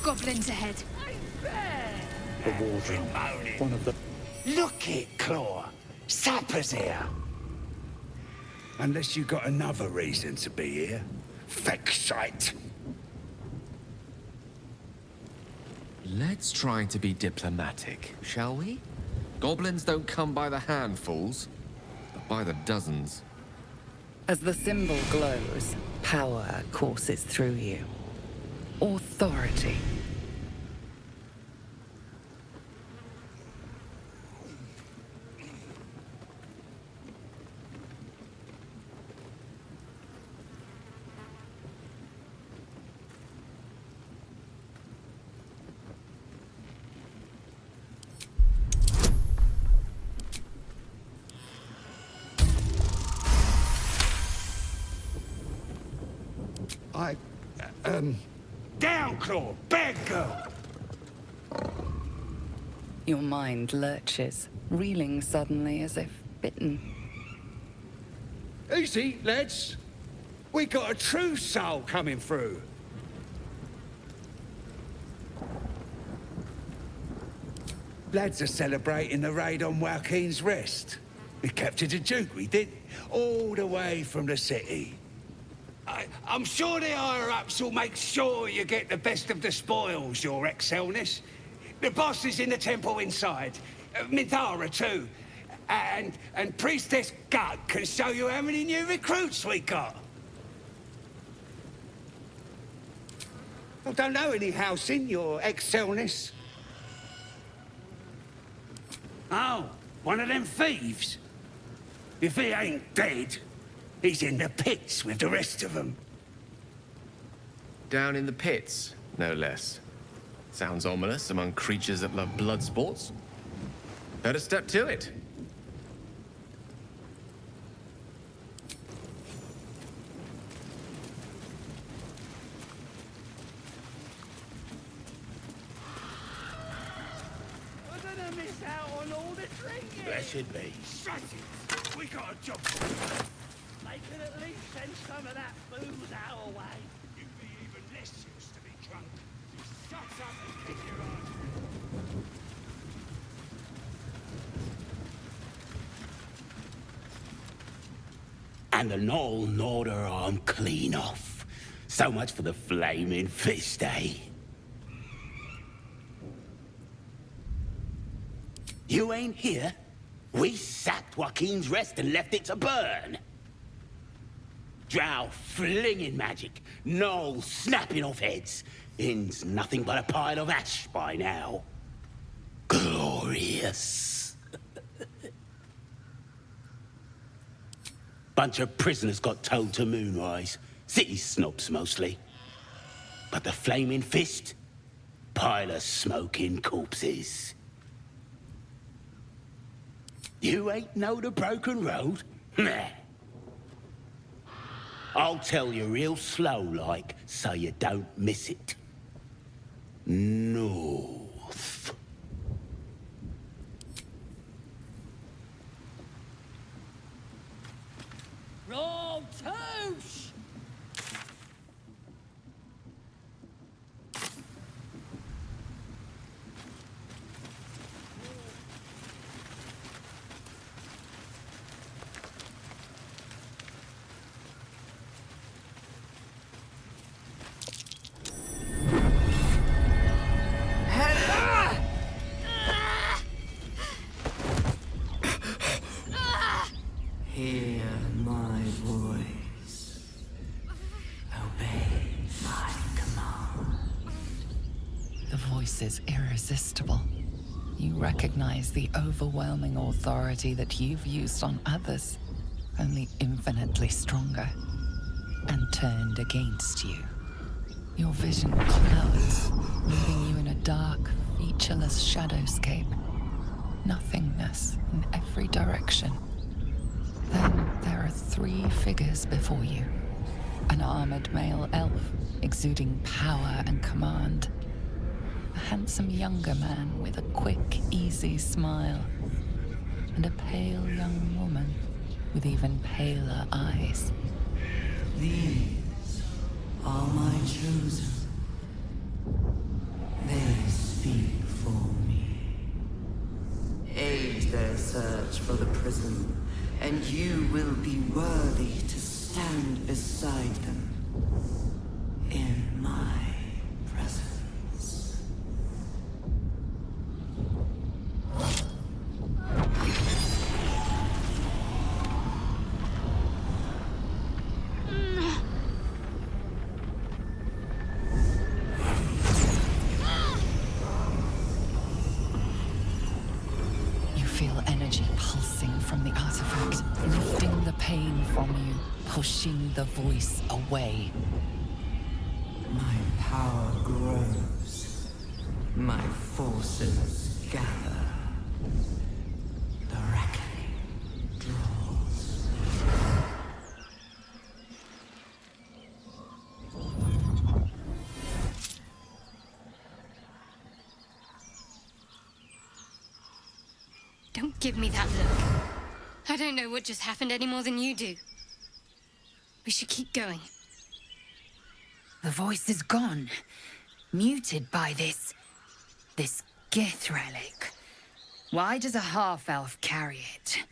Goblins ahead. The wardrobe. One of the... Look it, Claw. Sapper's here. Unless you got another reason to be here. Feck shite. Let's try to be diplomatic, shall we? Goblins don't come by the handfuls, but by the dozens. As the symbol glows, power courses through you. Authority. Down, Claw! Bad girl! Your mind lurches, reeling suddenly as if bitten. Easy, lads. We got a true soul coming through. Lads are celebrating the raid on Joaquin's Rest. We captured a Duke, we did, all the way from the city. I'm sure the higher-ups will make sure you get the best of the spoils, Your Excelleness. The boss is in the temple inside. Minthara, too. And Priestess Gut can show you how many new recruits we got. I don't know any housing, Your Excelleness. Oh, one of them thieves? If he ain't dead, he's in the pits with the rest of them. Down in the pits, no less. Sounds ominous among creatures that love blood sports. Better step to it. We're gonna miss out on all the drinking. Blessed be. Shut it! We got a job for you. They could at least send some of that booze our way. You'd be even less used to be drunk. Shut up and kick your ass. And the Knoll gnawed her arm clean off. So much for the flaming fist, eh? You ain't here? We sacked Joaquin's Rest and left it to burn. Drow flinging magic, Knoll snapping off heads. Inn's nothing but a pile of ash by now. Glorious. Bunch of prisoners got towed to Moonrise. City snobs mostly. But the Flaming Fist? Pile of smoking corpses. You ain't know the broken road? Nah. I'll tell you real slow like, so you don't miss it. North. Roll touche! Hear my voice. Obey my command. The voice is irresistible. You recognize the overwhelming authority that you've used on others, only infinitely stronger, and turned against you. Your vision clouds, leaving you in a dark, featureless shadowscape. Nothingness in every direction. Then there are three figures before you. An armored male elf, exuding power and command. A handsome younger man with a quick, easy smile. And a pale young woman with even paler eyes. These are my chosen. send the voice away. My power grows. My forces gather. The reckoning draws. Don't give me that look. I don't know what just happened any more than you do. We should keep going. The voice is gone. Muted by this Gith relic. Why does a half-elf carry it?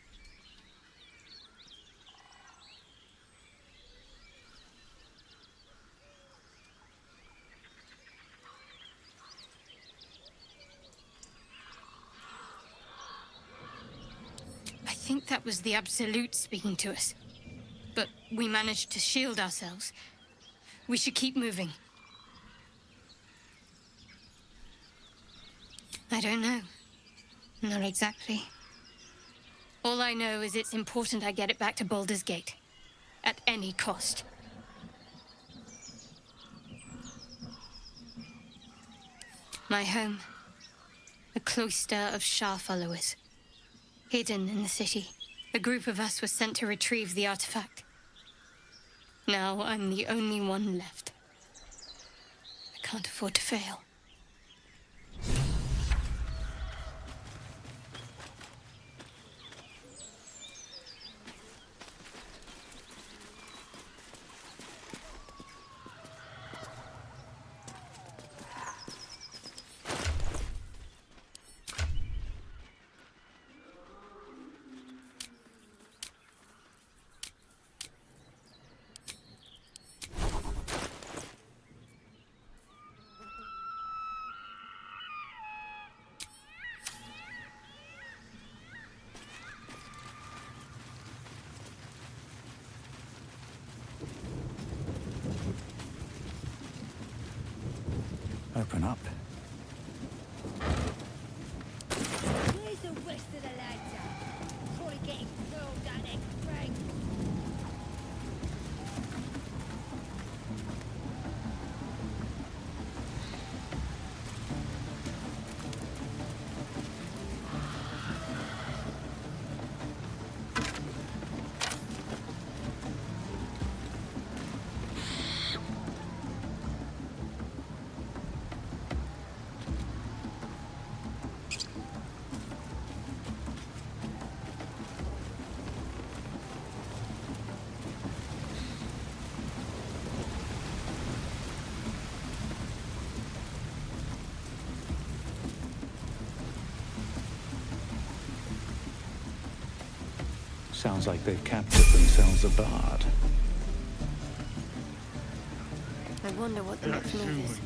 I think that was the Absolute speaking to us. But we managed to shield ourselves. We should keep moving. I don't know. Not exactly. All I know is it's important I get it back to Baldur's Gate. At any cost. My home. A cloister of Shah followers. Hidden in the city. A group of us was sent to retrieve the artifact. Now I'm the only one left. I can't afford to fail. Open up. Where's the rest of the lads at? Surely getting filled down there, Frank. Sounds like they've captured themselves a bard. I wonder what the next move is.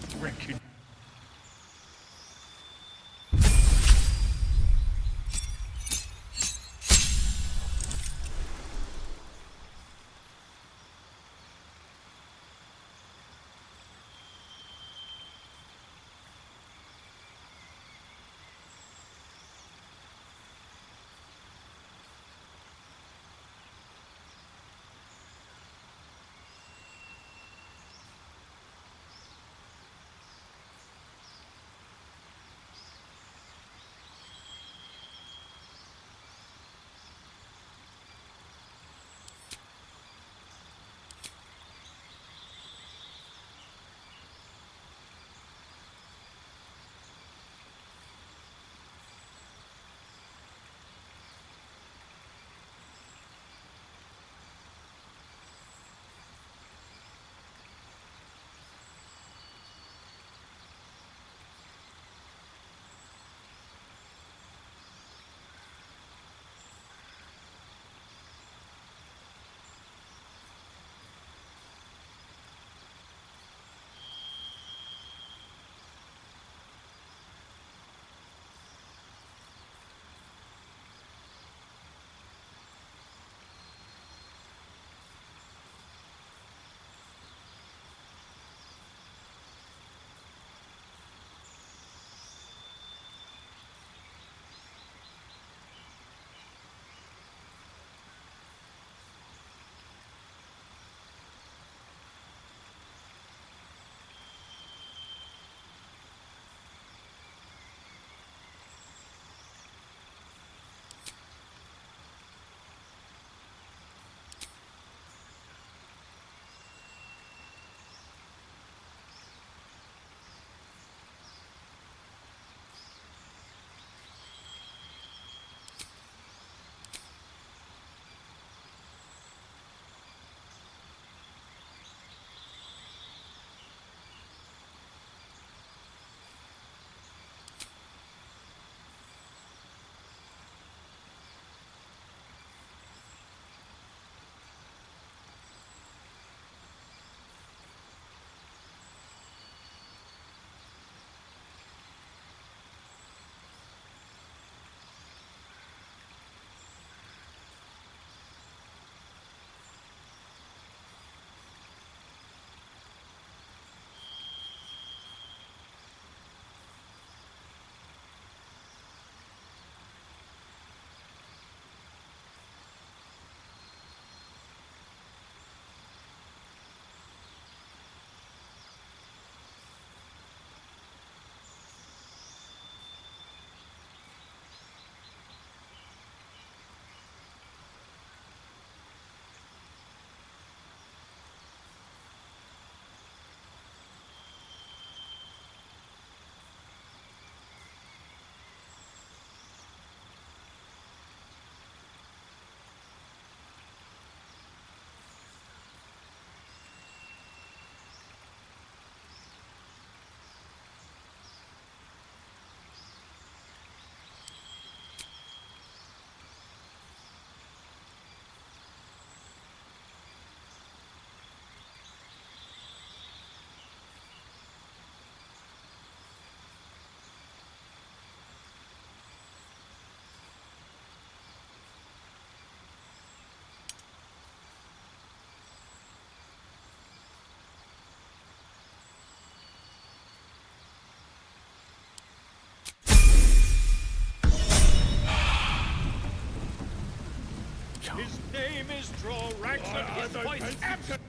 name is Draw Raglan. His voice absent.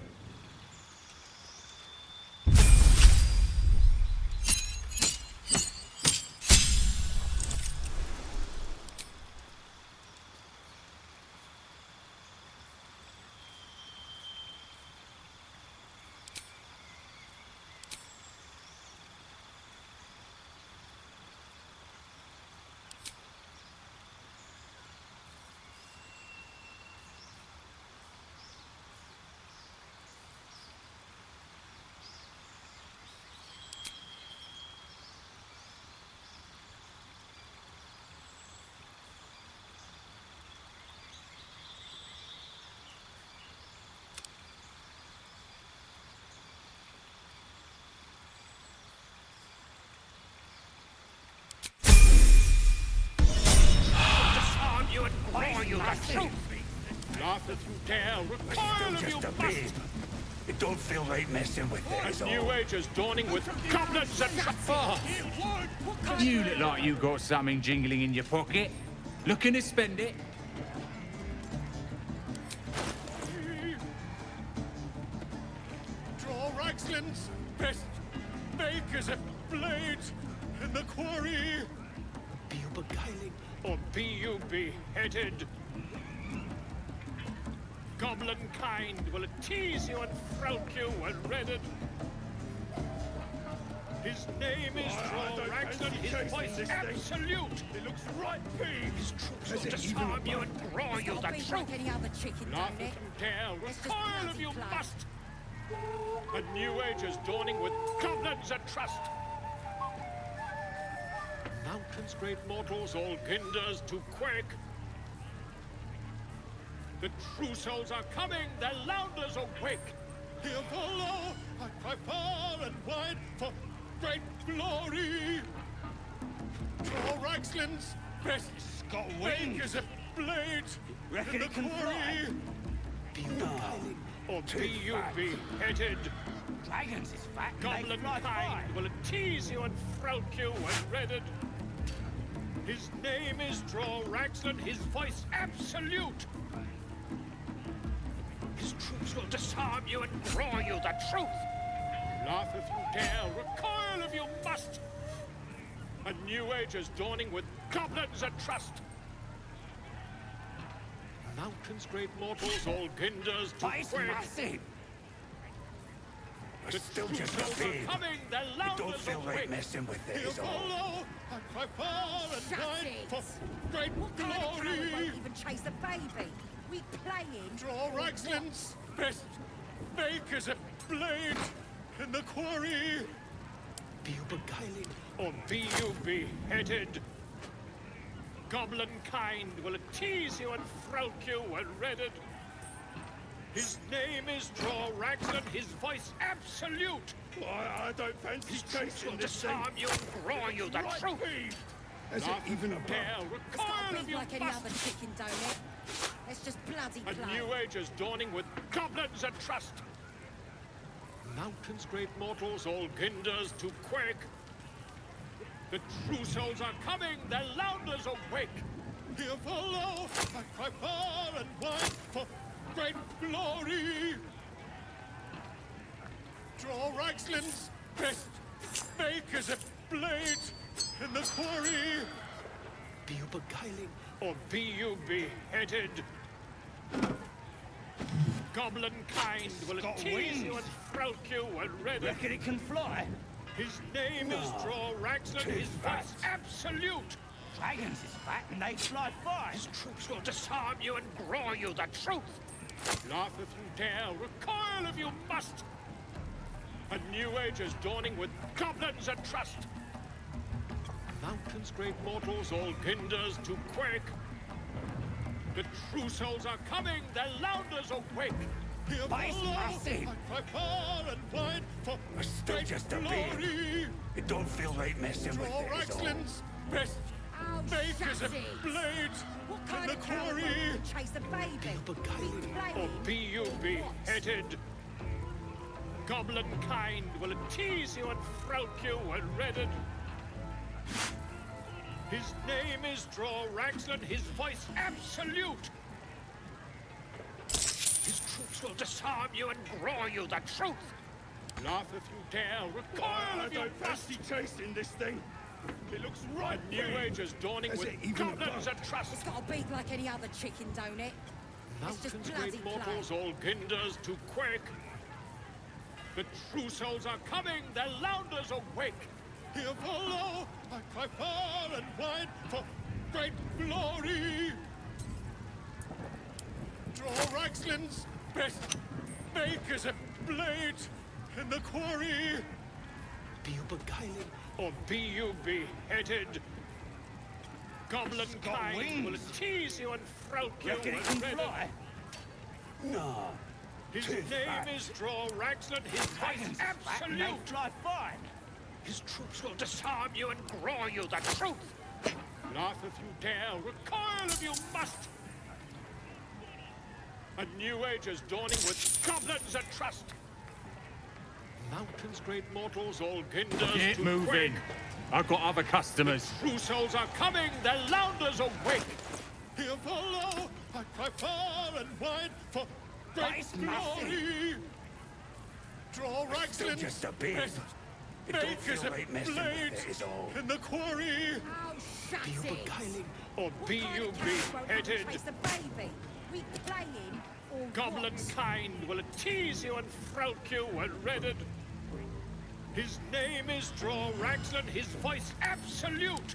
Laugh if you dare, recoil if you must! It don't feel right messing with it. As New Age is dawning with goblins and traps. You look like you got something jingling in your pocket. Looking to spend it? Draw Raglan's best makers of blades in the quarry. Be you beguiling, or be you beheaded? Goblin kind will tease you and frowk you and redded. His name is Draw Raglan, his voice absolute. He looks right peeved. His troops will disarm you and draw you the truth. Like any other chicken, Laugh don't if it? you dare, It's just recoil if bloody you plain. must. A new age is dawning with goblins and trust. Mountains, great mortals, all ginders to quake. The true souls are coming, the louders awake. Here follow, I cry far and wide for great glory. Draw Raglan's best makers of blades in the quarry. Be you beguiling, or be you beheaded? Dragons is fat. Goblin kind will tease you and frowk you and redded. His name is Draw Raglan, his voice absolute. His troops will disarm you and draw you the truth. Laugh if you dare, recoil if you must. A new age is dawning with goblins and trust. Mountains, great mortals, all ginders to quake. massive. The Still true just souls a bit. are coming, the It don't louders feel right awake. messing with it. Here Is all. follow, I cry far and Shut wide it. for great What kind of coward won't glory. even chase a baby? We playing. Draw or Raglan's best makers of blades in the quarry. Be you beguiling, or be you beheaded? Goblin kind will tease you and frowk you and redded. His name is Draw Raglan, his voice absolute. I don't fancy His troops will disarm you and draw you the truth. Is it Laugh even if you a dare, It's got recoil to if be you like any must. other chicken, don't it? It's just bloody A plain. new age is dawning with goblins and trust. Mountains, great mortals, all ginders to quake. The true souls are coming, the louders awake. Here follow, I cry far and wide for great glory. Draw Raglan's best makers of blades in the quarry. Be you beguiling, or be you beheaded? Goblin kind will tease you and frowk you and redded. Reckon it can fly? His name is Draw Raglan, his voice absolute. Dragons is fat and they fly far. His troops will disarm you and draw you the truth. Laugh if you dare, recoil if you must. A new age is dawning with goblins and trust. Mountains, great mortals, all ginders to quake. The true souls are coming, the louders awake. Here follow, massive. I cry far and wide for Still great just a glory. bit. It don't feel right messing with Draw it. Is all. Raglan's best Oh, makers shut of it. blades What in kind the of coward quarry. won't even chase a baby? Beguiling, We or playing. be you beheaded? Goblin kind will tease you and frowk you and redded. His name is Draw Raglan, his voice absolute. His troops will disarm you and grow you the truth. Laugh if you dare, recoil if you fancy chasing this thing. It looks right. A new age is dawning with goblins and trust. It's got a beak like any other chicken, don't it? It's just Mountains, bloody great plain. mortals, all ginders to quake. The true souls are coming, their lounders awake. Here follow, I cry far and wide for great glory. Draw Raxlin's best, make as a blade in the quarry. Be you beguiling, or be you beheaded? Goblin kind will tease you and throat you and fly. No. His name is Draw Raxlin, his voice absolute. Fly fine. His troops will disarm you and grow you the truth. Laugh if you dare, recoil if you must. A new age is dawning with goblins and trust. Mountains, great mortals, all ginders Get to moving. quake. I've got other customers. True souls are coming, their lounders awake. Here follow, I cry far and wide for great glory. Draw Raxlin's just a bit. best, It don't make feel as a like messing with blade it is all. in the quarry. Oh, shut Be you it. beguiling, or What be kind you of cat won't beheaded? chase a baby? We playing or Goblin what? kind will tease you and throat you and redded. His name is Draw Raxlin, his voice absolute.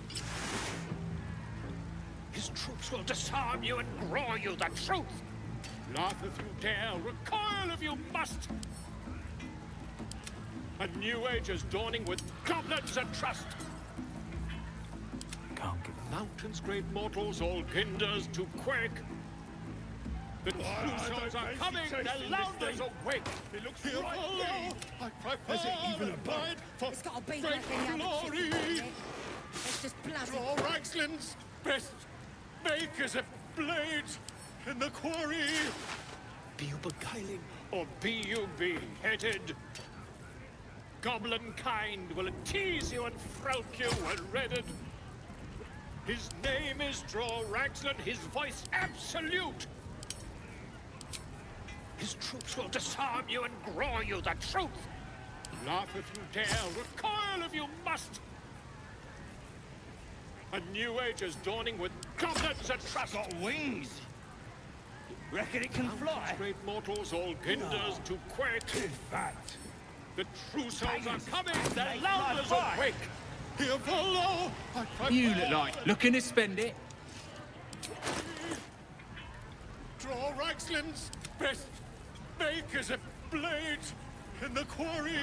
His troops will disarm you and grow you the truth. Laugh if you dare, recoil if you must. A new age is dawning with goblins and trust. Can't give Mountains, great mortals, all ginders to quake. The true souls are coming, their lounders awake. It looks here follow, I cry far and wide for It's got a beak great like any other chicken, glory. don't it? It's just bloody Draw Raxlin's best, make as a blade in the quarry. Be you beguiling, or be you beheaded? Goblin kind will tease you and throat you and redded. His name is Draw Raxlin, his voice absolute. His troops will disarm you and grow you the truth. Laugh if you dare, recoil if you must. A new age is dawning with goblins and trust. Got wings. Reckon it can fly? Great mortals, all ginders to quake. Too fat. The true souls are coming, their lounders awake. Here follow, I cry You far look like and looking to spend it. Draw Raxlin's best, make as a blade in the quarry.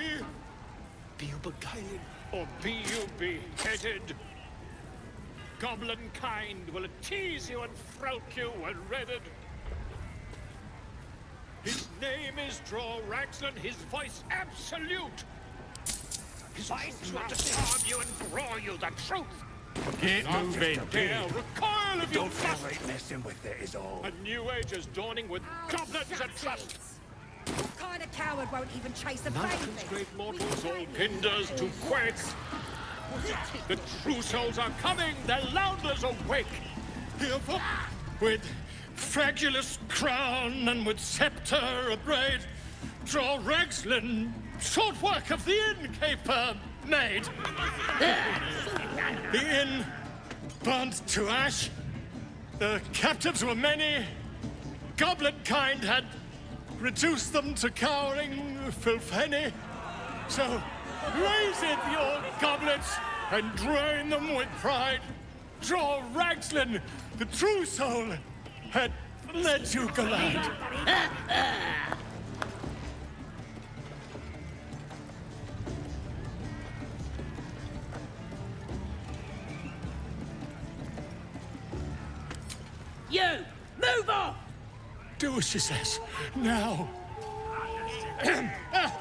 Be you beguiling, or be you beheaded? Goblin kind will tease you and throat you and redded. His name is Draw Raxlin, his voice absolute. His troops will disarm you and grow you the truth. Get moving. Dare recoil if you Don't feel must. like messing with it is all. A new age is dawning with Oh, goblins shut and trust. it. What kind of coward won't even chase a Mountains, baby? great We mortals, all playing ginders to or quake. what? The true souls are coming, their lounders awake. Here for with fragulous crown and with scepter abraid, Draw Raxlin, short work of the innkeeper made. The inn burnt to ash. The captives were many. Goblin kind had reduced them to cowering filthenny. So raise it, your goblets, and drain them with pride. Draw Raxlin, the true soul, had led you glad. You! Move off! Do as she says. Now.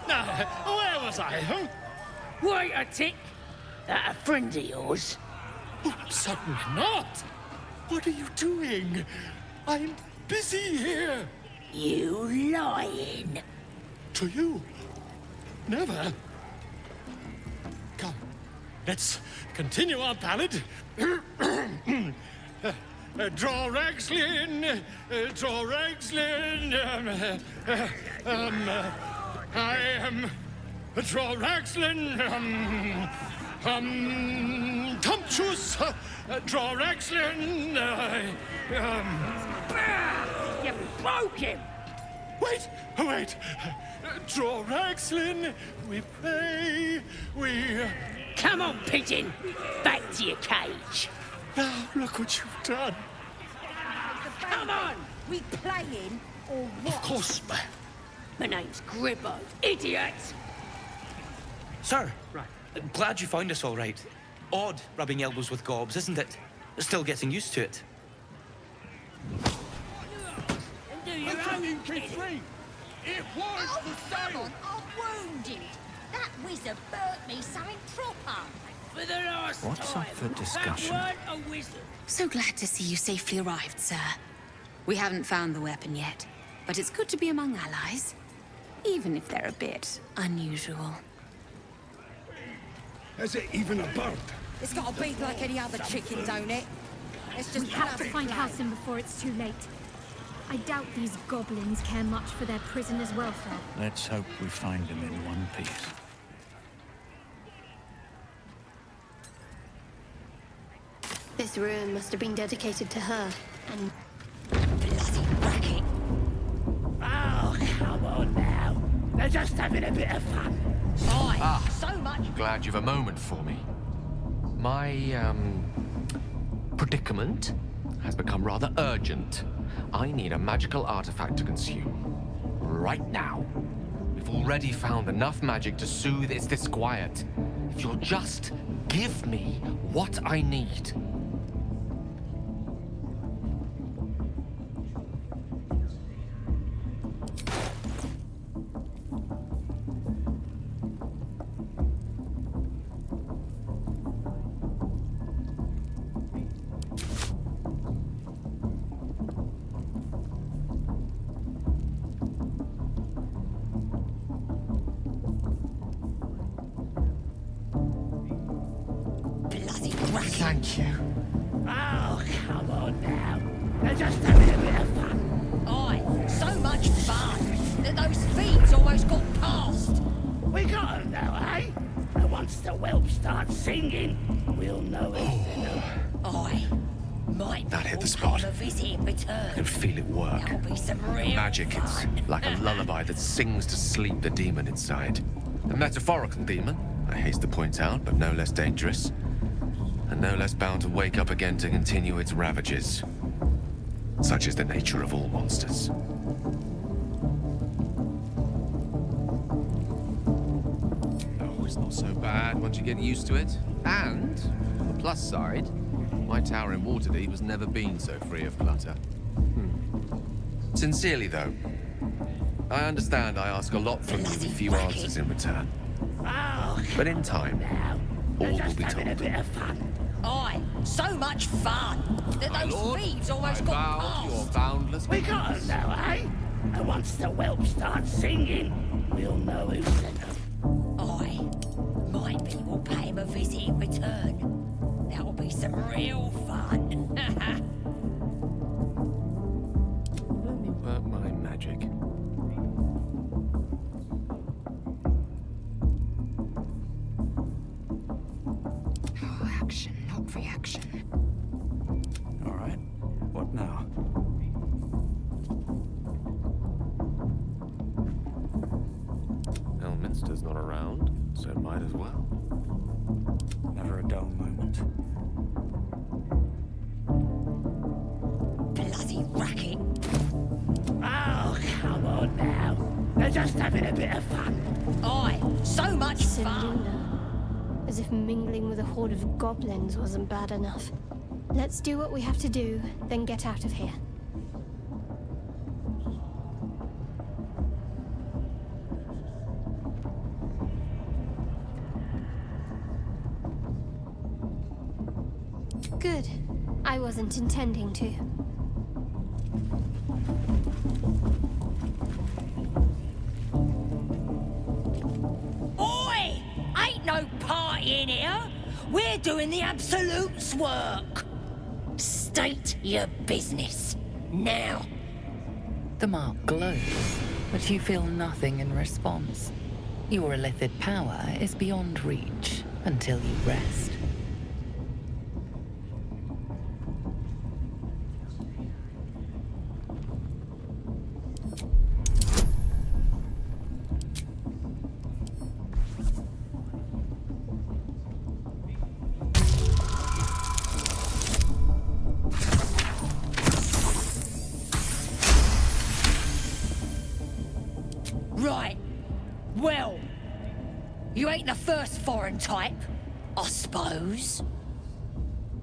Now, where was I, huh? Wait a tick! That a friend of yours? Oh, certainly not. What are you doing? I'm busy here. You lying! To you? Never. Come, let's continue our ballad. Draw Ragslin, Draw Ragslin. I am Draw Ragslin. Tumptuous, Draw Ragslin. You broke him! Wait, wait. Draw Ragslin, we pray, we... Come on, pigeon! Back to your cage! Now, look what you've done. Come on! We playing or what? Of course. My name's Gribbo, idiot! Sir, glad you found us all right. Odd rubbing elbows with gobs, isn't it? Still getting used to it. And do your own thing. It was the Come sale. on, I'm wounded. That wizard burnt me something proper. For the last What's time, up for discussion? that weren't a wizard. So glad to see you safely arrived, sir. We haven't found the weapon yet, but it's good to be among allies, even if they're a bit unusual. Is it even a bird? It's got a beak like any other chicken, don't it? It's just We have to bloody find plain. Halsin before it's too late. I doubt these goblins care much for their prisoners' welfare. Let's hope we find him in one piece. This ruin must have been dedicated to her, and Bloody racket. Oh, come on now. They're just having a bit of fun. Aye, so much. Glad you've a moment for me. My, predicament has become rather urgent. I need a magical artifact to consume. Right now. We've already found enough magic to soothe its disquiet. If you'll just give me what I need. Bloody racket. Thank you. Oh, come on now. They're just having a bit of fun. Aye, so much fun that those thieves almost got past. We got 'em now, eh? And once the whelp starts singing, we'll know it. Aye, might That hit the be spot. a visit in return. I can feel it work. That'll be some real Magic, it's fun. like a lullaby that sings to sleep the demon inside. A metaphorical demon, I haste to point out, but no less dangerous. And no less bound to wake up again to continue its ravages. Such is the nature of all monsters. Oh, it's not so bad once you get used to it. And, on the plus side, my tower in Waterdeep has never been so free of clutter. Sincerely, though, I understand I ask a lot from you with few answers in return. Oh, But in time, all will be having a told. bit of fun. Aye, so much fun that My those lord, thieves almost I got vow past. your boundless We got 'em goodness. now, eh? And once the whelp starts singing, we'll know who sent 'em. Aye, might be we'll pay him a visit in return. That'll be some real fun. But my magic. Action, not reaction. All right. What now? Elminster's not around, so might as well. Never a dull moment. Bloody racket. Oh, come on now. They're just having a bit of fun. Aye, so much fun. Seluna. As if mingling with a horde of goblins wasn't bad enough. Let's do what we have to do, then get out of here. Good. I wasn't intending to. Oi! Ain't no party in here. We're doing the Absolute's work. Stay State your business. Now. The mark glows, but you feel nothing in response. Your illithid power is beyond reach until you rest. Right. Well, you ain't the first foreign type, I suppose.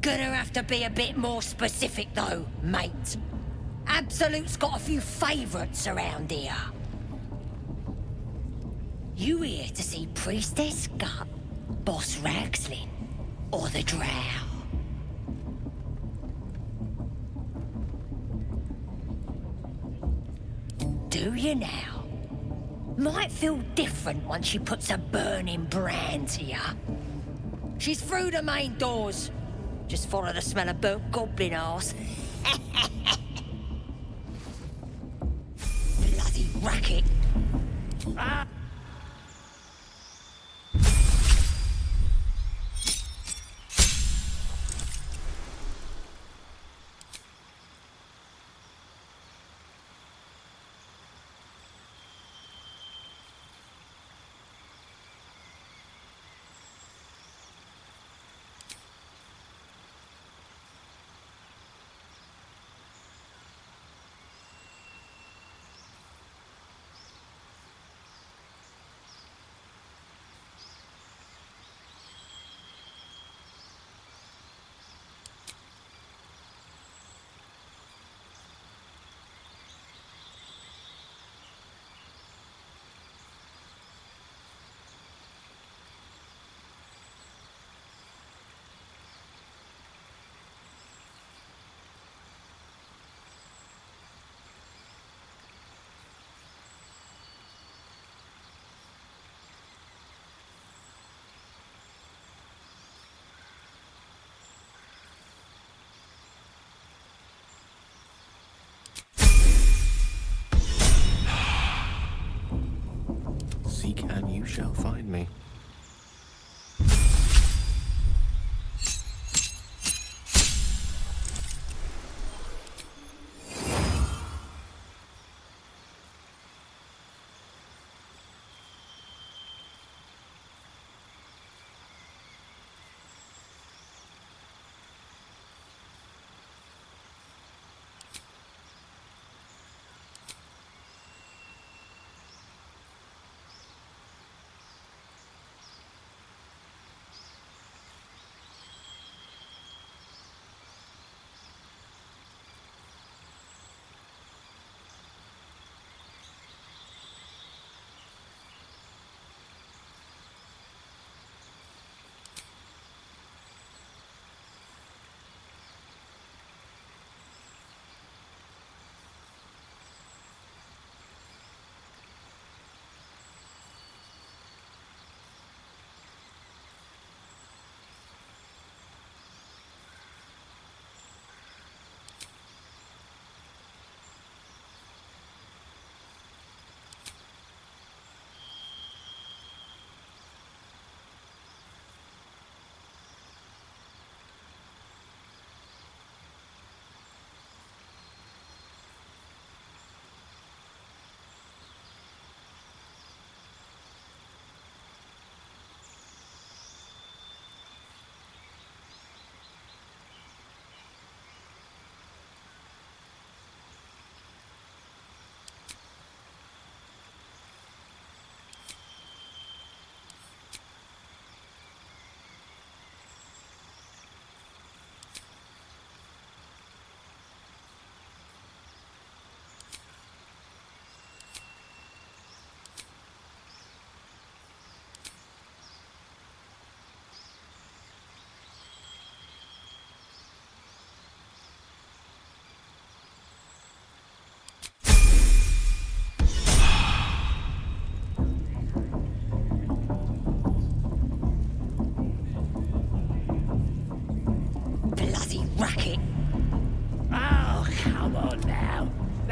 Gonna have to be a bit more specific though, mate. Absolute's got a few favourites around here. You here to see Priestess Gut, Boss Ragslin, or the Drow? Do you now? Might feel different once she puts a burning brand to ya. She's through the main doors. Just follow the smell of burnt goblin arse. Bloody racket. Ah. Seek and you shall find me.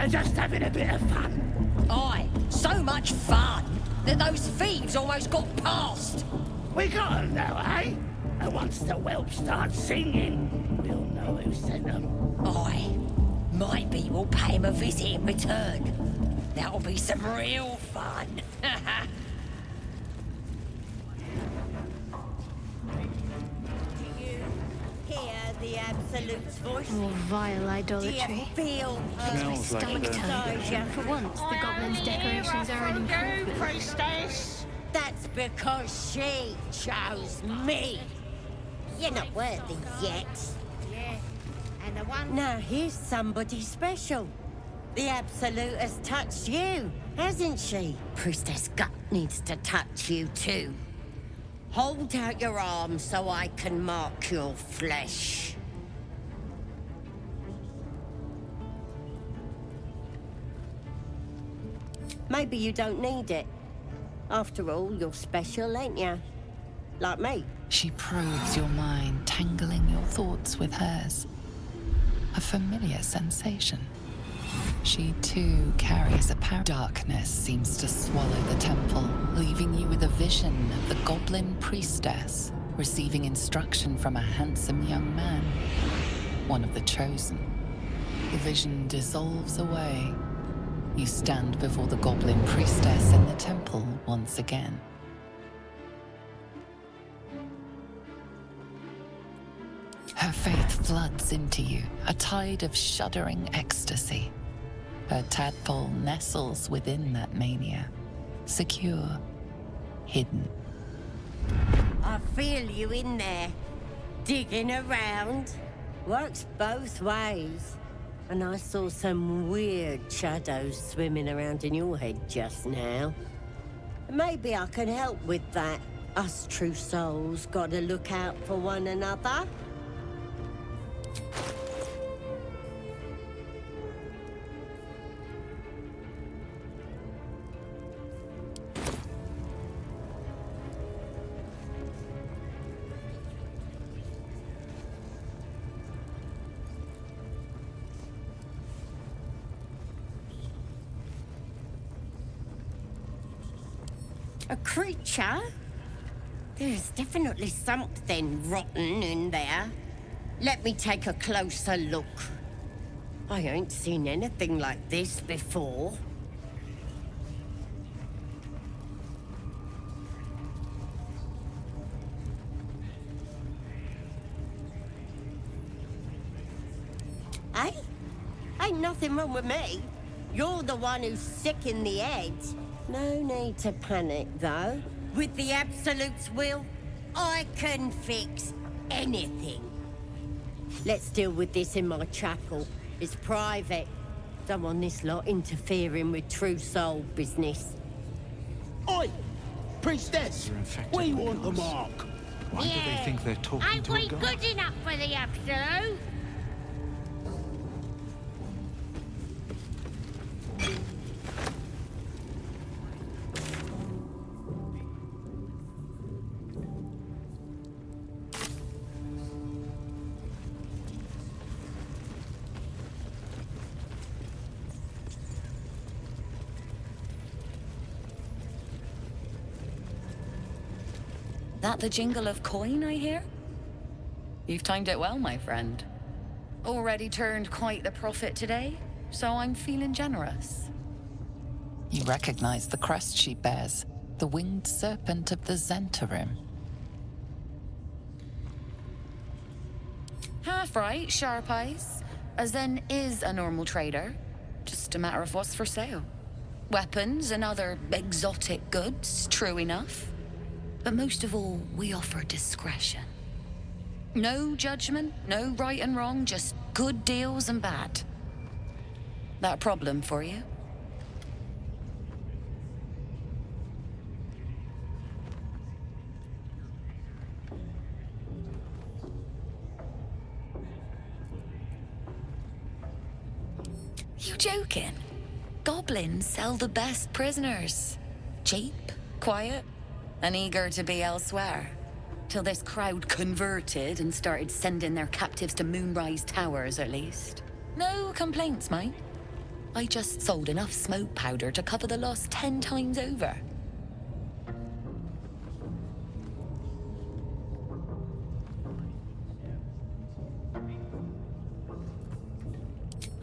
They're just having a bit of fun. Aye, so much fun that those thieves almost got past. We got 'em though, eh? And once the whelp starts singing, we'll know who sent them. Aye, maybe we'll pay him a visit in return. That'll be some real fun. Hear the Absolute's voice? More vile idolatry. Do you feel My stomach turning. For once, the goblin's decorations are an improvement. priestess? That's because she chose me. You're not worthy yet. Yeah, and the one... Now here's somebody special. The Absolute has touched you, hasn't she? Priestess Gut needs to touch you too. Hold out your arm so I can mark your flesh. Maybe you don't need it. After all, you're special, ain't you? Like me. She probes your mind, tangling your thoughts with hers. A familiar sensation. She too carries a power. Darkness seems to swallow the temple, leaving you with a vision of the goblin priestess receiving instruction from a handsome young man, one of the chosen. The vision dissolves away. You stand before the goblin priestess in the temple once again. Her faith floods into you, a tide of shuddering ecstasy. Her tadpole nestles within that mania, secure, hidden. I feel you in there, digging around. Works both ways. And I saw some weird shadows swimming around in your head just now. Maybe I can help with that. Us true souls gotta look out for one another. A creature? There's definitely something rotten in there. Let me take a closer look. I ain't seen anything like this before. Hey? Ain't nothing wrong with me. You're the one who's sick in the head. No need to panic, though. With the Absolute's will, I can fix anything. Let's deal with this in my chapel. It's private. Don't want this lot interfering with true soul business. Oi! Priestess! We want the mark. Why do they think they're talking Ain't to a we god? good enough for the Absolute? That the jingle of coin I hear? You've timed it well, my friend. Already turned quite the profit today, so I'm feeling generous. You recognize the crest she bears, the winged serpent of the Zentarim. Half right, sharp eyes. As then is a normal trader. Just a matter of what's for sale. Weapons and other exotic goods, true enough. But most of all, we offer discretion. No judgment, no right and wrong, just good deals and bad. That a problem for you? You joking? Goblins sell the best prisoners. Cheap, quiet, and eager to be elsewhere. Till this crowd converted and started sending their captives to Moonrise Towers, at least. No complaints, mate. I just sold enough smoke powder to cover the loss 10 times over.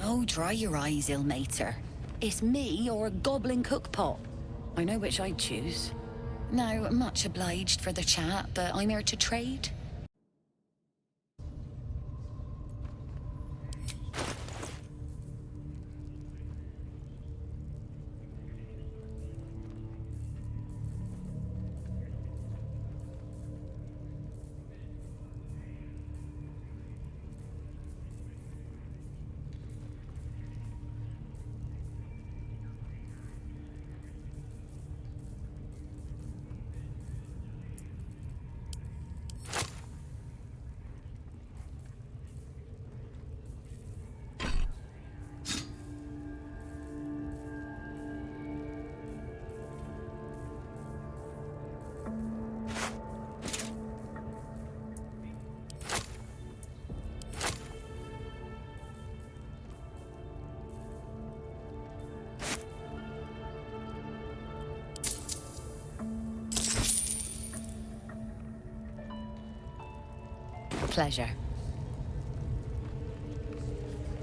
Oh, dry your eyes, ill-mater. It's me or a goblin cookpot. I know which I'd choose. Now, much obliged for the chat, but I'm here to trade. Pleasure.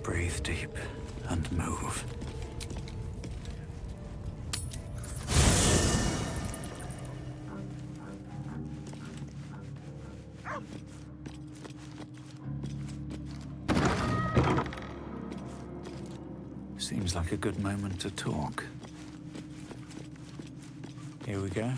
Breathe deep and move. Seems like a good moment to talk. Here we go.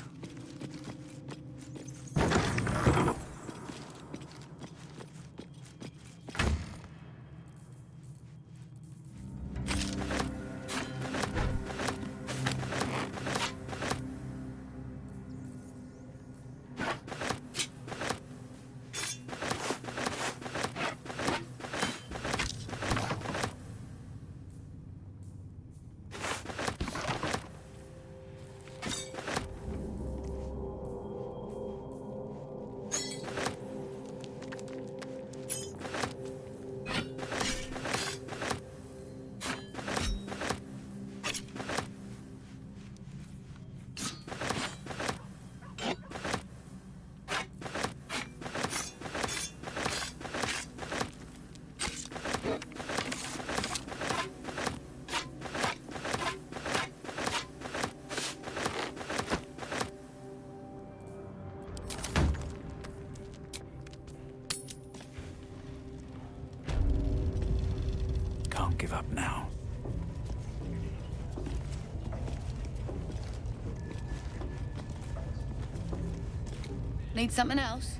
Can't give up now. Need something else?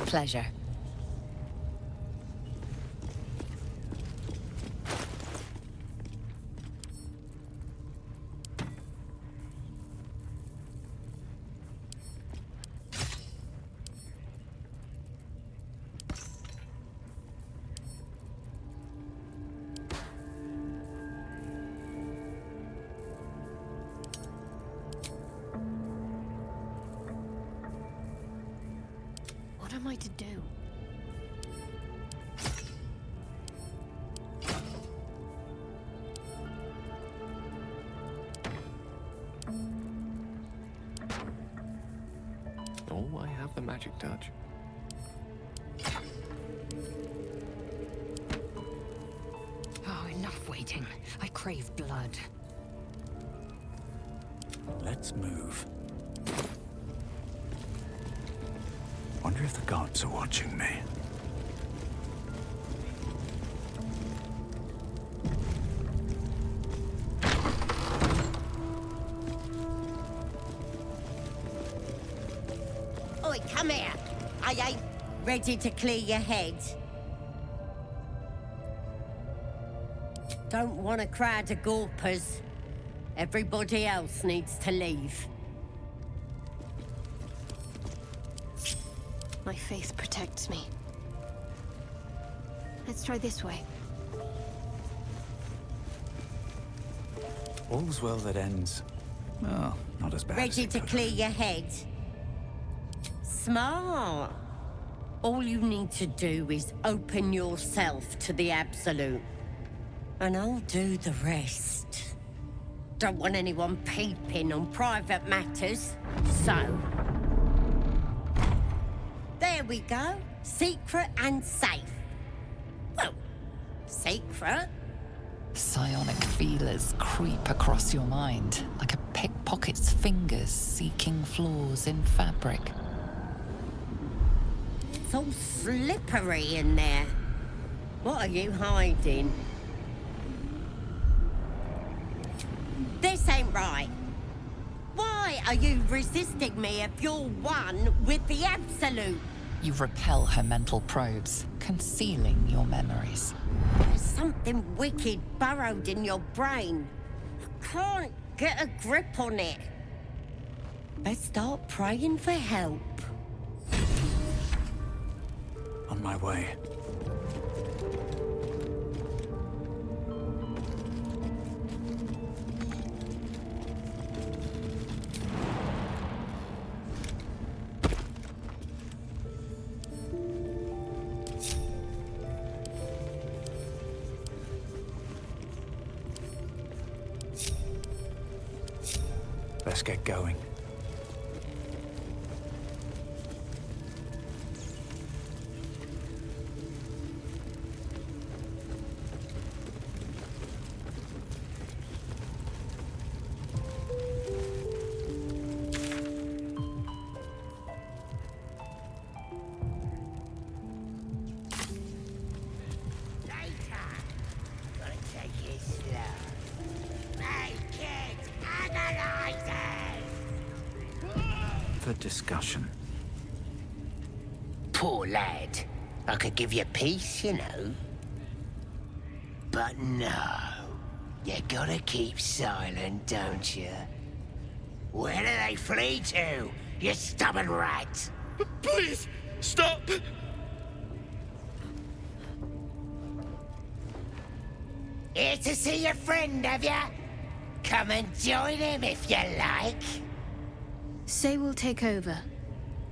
Pleasure. What am I to do? Oh, I have the magic touch. Oh, enough waiting. I crave blood. Let's move. Wonder if the gods are watching me. Oi, come here. I ain't ready to clear your head. Don't want a crowd of gawpers. Everybody else needs to leave. My faith protects me. Let's try this way. All's well that ends. Well, not as bad as Ready it to could clear have. your head? Smart. All you need to do is open yourself to the Absolute. And I'll do the rest. Don't want anyone peeping on private matters, so... There we go. Secret and safe. Well, secret. Psionic feelers creep across your mind, like a pickpocket's fingers seeking flaws in fabric. It's all slippery in there. What are you hiding? This ain't right. Why are you resisting me if you're one with the Absolute? You repel her mental probes, concealing your memories. There's something wicked burrowed in your brain. I can't get a grip on it. Let's start praying for help. On my way. Let's get going. For discussion. Poor lad. I could give you peace, you know. But no. You gotta keep silent, don't you? Where do they flee to, you stubborn rat? Please, stop! Here to see your friend, have ya? Come and join him if you like. Say will take over.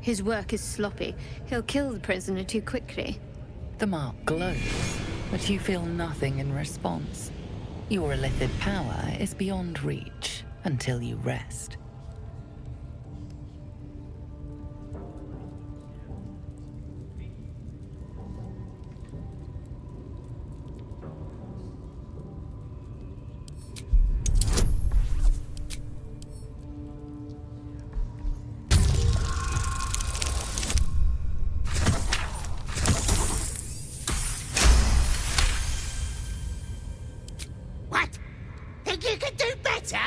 His work is sloppy. He'll kill the prisoner too quickly. The mark glows, but you feel nothing in response. Your illithid power is beyond reach until you rest. What? Think you could do better?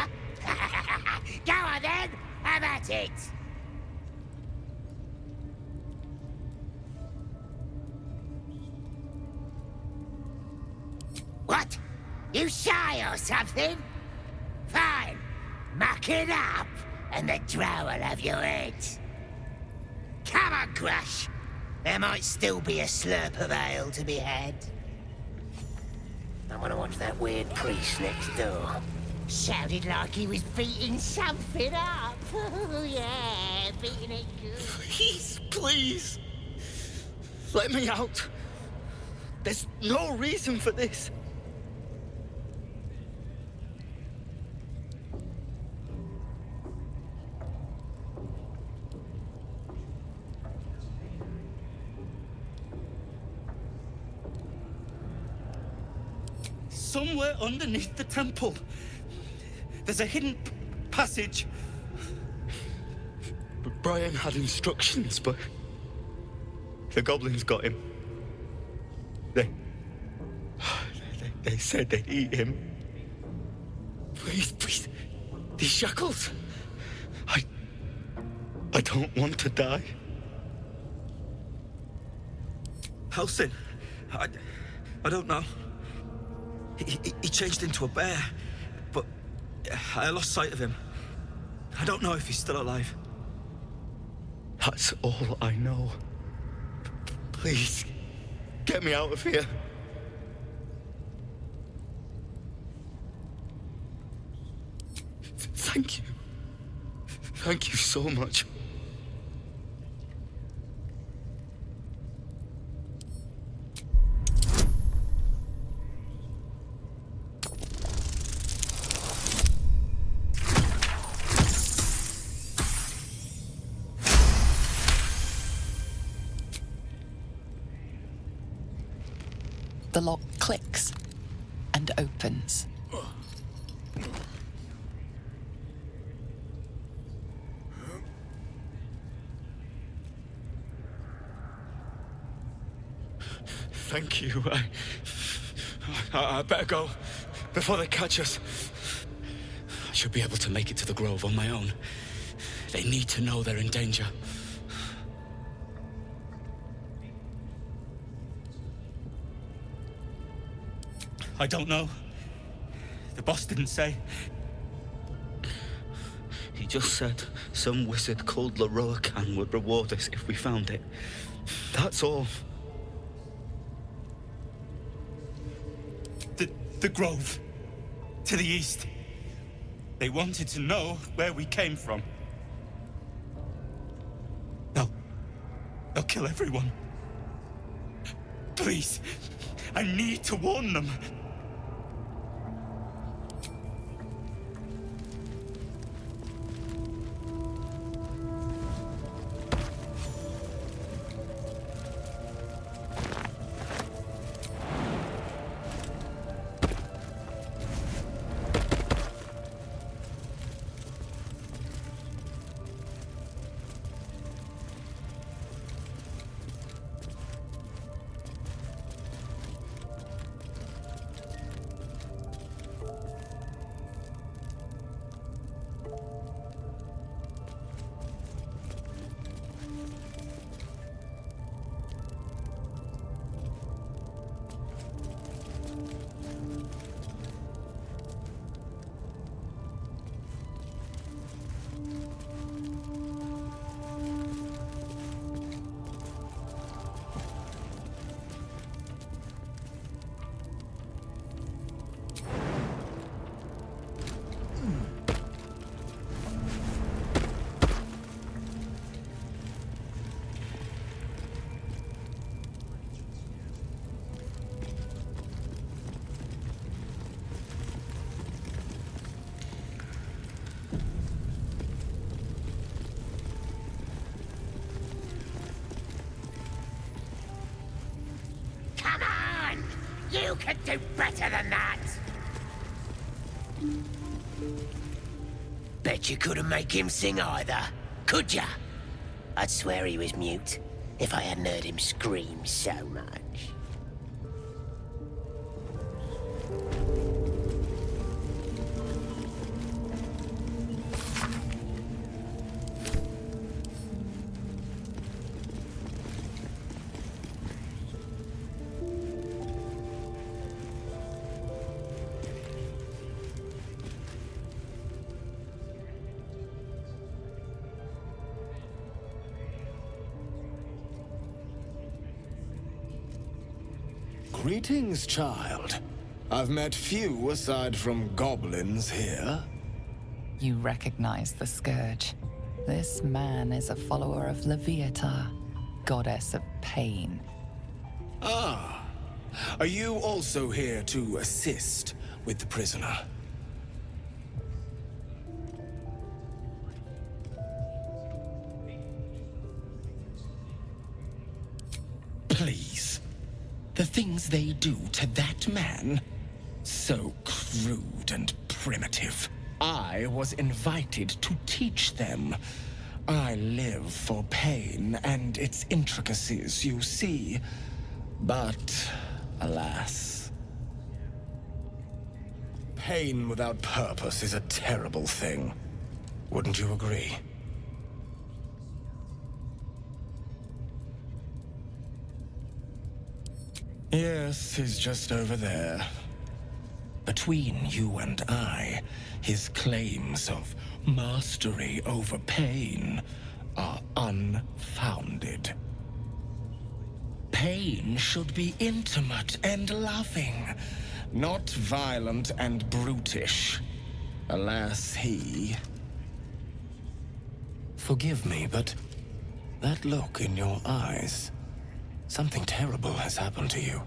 Go on then, have at it! What? You shy or something? Fine. Muck it up, and the drow will have your head. Come on, Grush. There might still be a slurp of ale to be had. I want to watch that weird priest next door. Sounded like he was beating something up. Yeah, beating it good. Please, please. Let me out. There's no reason for this. somewhere underneath the temple. There's a hidden passage. Brian had instructions, but the goblins got him. They said they'd eat him. Please, these shackles. I don't want to die. Halsin, I don't know. He changed into a bear, but I lost sight of him. I don't know if he's still alive. That's all I know. Please, get me out of here. Thank you. Thank you so much. The lock clicks and opens. Thank you. I better go before they catch us. I should be able to make it to the Grove on my own. They need to know they're in danger. I don't know. The boss didn't say. He just said some wizard called Leroycan would reward us if we found it. That's all. The Grove. To the east. They wanted to know where we came from. They'll kill everyone. Please, I need to warn them. You can do better than that! Bet you couldn't make him sing either, could ya? I'd swear he was mute if I hadn't heard him scream so much. Greetings, child. I've met few aside from goblins here. You recognize the Scourge. This man is a follower of Leviata, goddess of pain. Ah. Are you also here to assist with the prisoner? Please. The things they do to that man So crude and primitive. I was invited to teach them. I live for pain and its intricacies, you see. But, alas. Pain without purpose is a terrible thing. Wouldn't you agree? Yes, he's just over there. Between you and I, his claims of mastery over pain are unfounded. Pain should be intimate and loving, not violent and brutish. Alas, he... Forgive me, but that look in your eyes, something terrible has happened to you.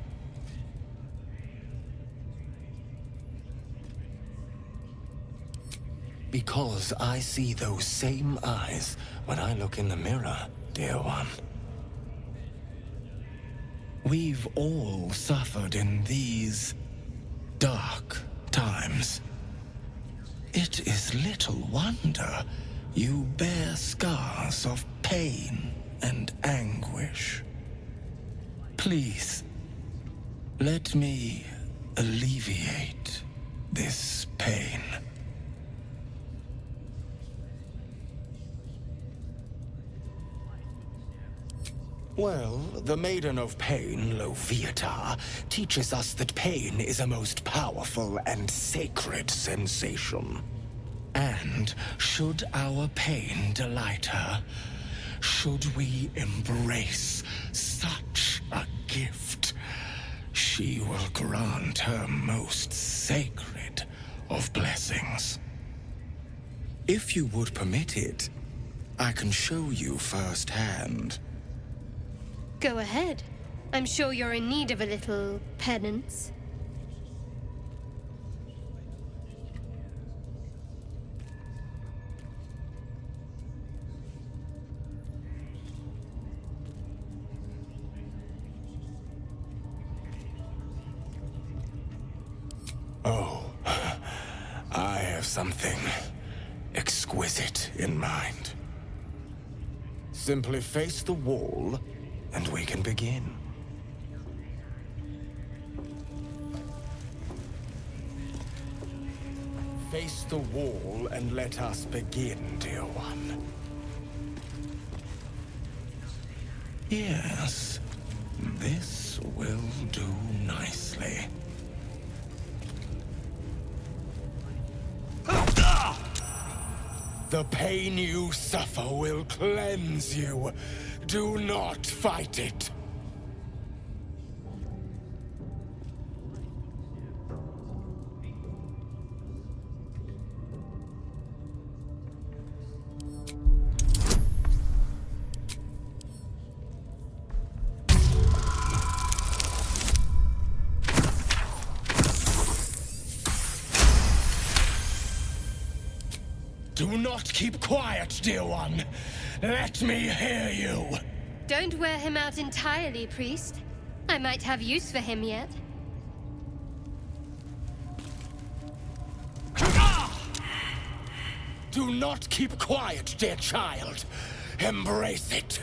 Because I see those same eyes when I look in the mirror, dear one. We've all suffered in these dark times. It is little wonder you bear scars of pain and anguish. Please, let me alleviate this pain. Well, the Maiden of Pain, Loviatar, teaches us that pain is a most powerful and sacred sensation. And should our pain delight her, should we embrace such a gift, she will grant her most sacred of blessings. If you would permit it, I can show you firsthand. Go ahead. I'm sure you're in need of a little penance. Oh, I have something exquisite in mind. Simply face the wall, and we can begin. Face the wall and let us begin, dear one. Yes, this will do nicely. The pain you suffer will cleanse you. Do not fight it. Do not keep quiet, dear one. Let me hear you. Don't wear him out entirely, priest. I might have use for him yet. Do not keep quiet, dear child. Embrace it.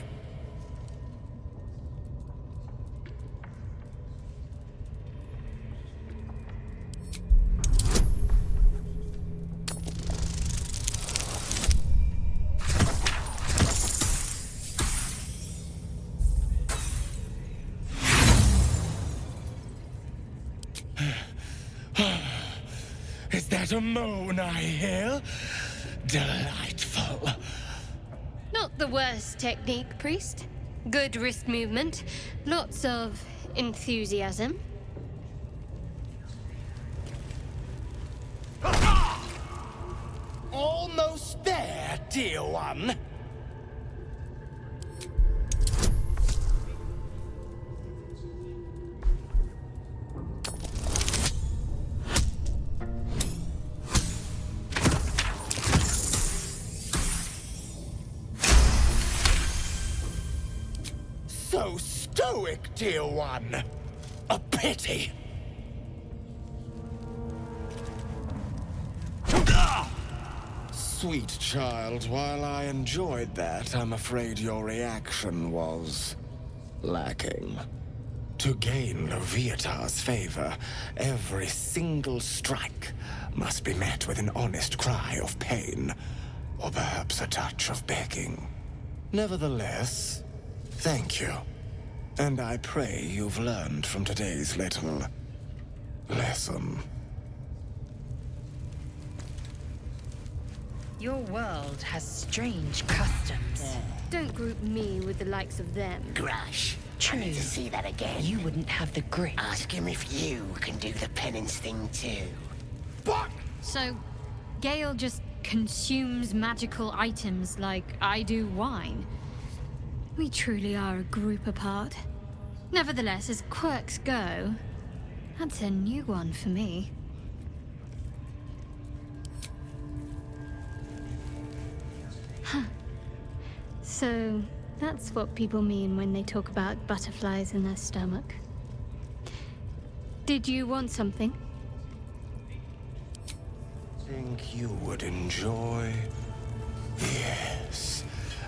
Is that a moan I hear? Delightful. Not the worst technique, priest. Good wrist movement. Lots of enthusiasm. Almost there, dear one. So stoic, dear one. A pity. Sweet child, while I enjoyed that, I'm afraid your reaction was lacking. To gain Loviatar's favor, every single strike must be met with an honest cry of pain, or perhaps a touch of begging. Nevertheless, thank you. And I pray you've learned from today's little lesson. Your world has strange customs. Don't group me with the likes of them. Grush. I need to see that again. You wouldn't have the grit. Ask him if you can do the penance thing too. What? So, Gale just consumes magical items like I do wine. We truly are a group apart. Nevertheless, as quirks go, that's a new one for me. Huh. So, that's what people mean when they talk about butterflies in their stomach. Did you want something? Think you would enjoy? Yes,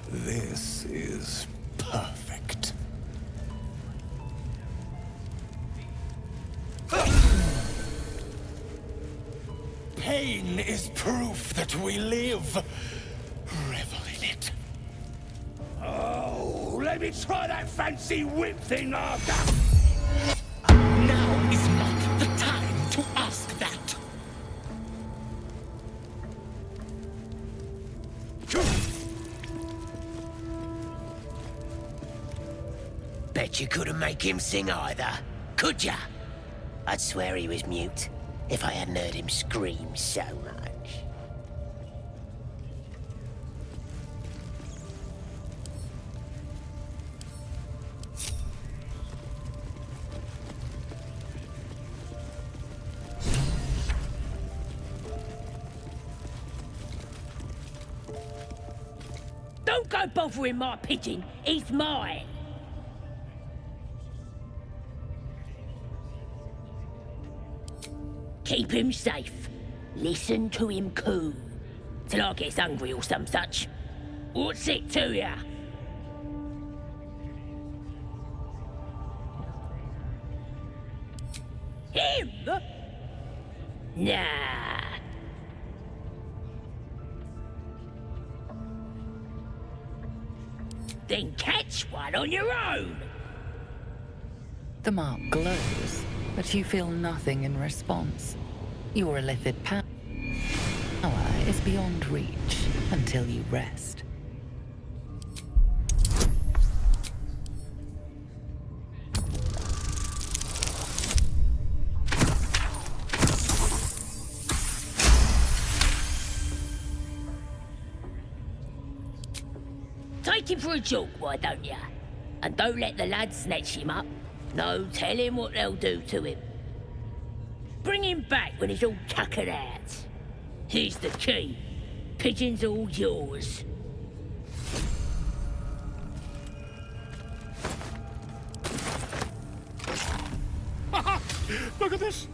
this is perfect. Pain is proof that we live. Revel in it. Oh, let me try that fancy whip thing after. Now is not the time to ask that. Bet you couldn't make him sing either, could ya? I'd swear he was mute if I hadn't heard him scream so much. Don't go bothering my pigeon. He's mine. Keep him safe. Listen to him coo. Till I gets hungry or some such. What's it to ya? Him? Nah. Then catch one on your own. The mark glows, but you feel nothing in response. Your illithid power is beyond reach until you rest. Take him for a joke, why don't ya? And don't let the lads snatch him up. No, tell him what they'll do to him. Bring him back when he's all tuckered out. Here's the key. Pigeon's all yours. Look at this.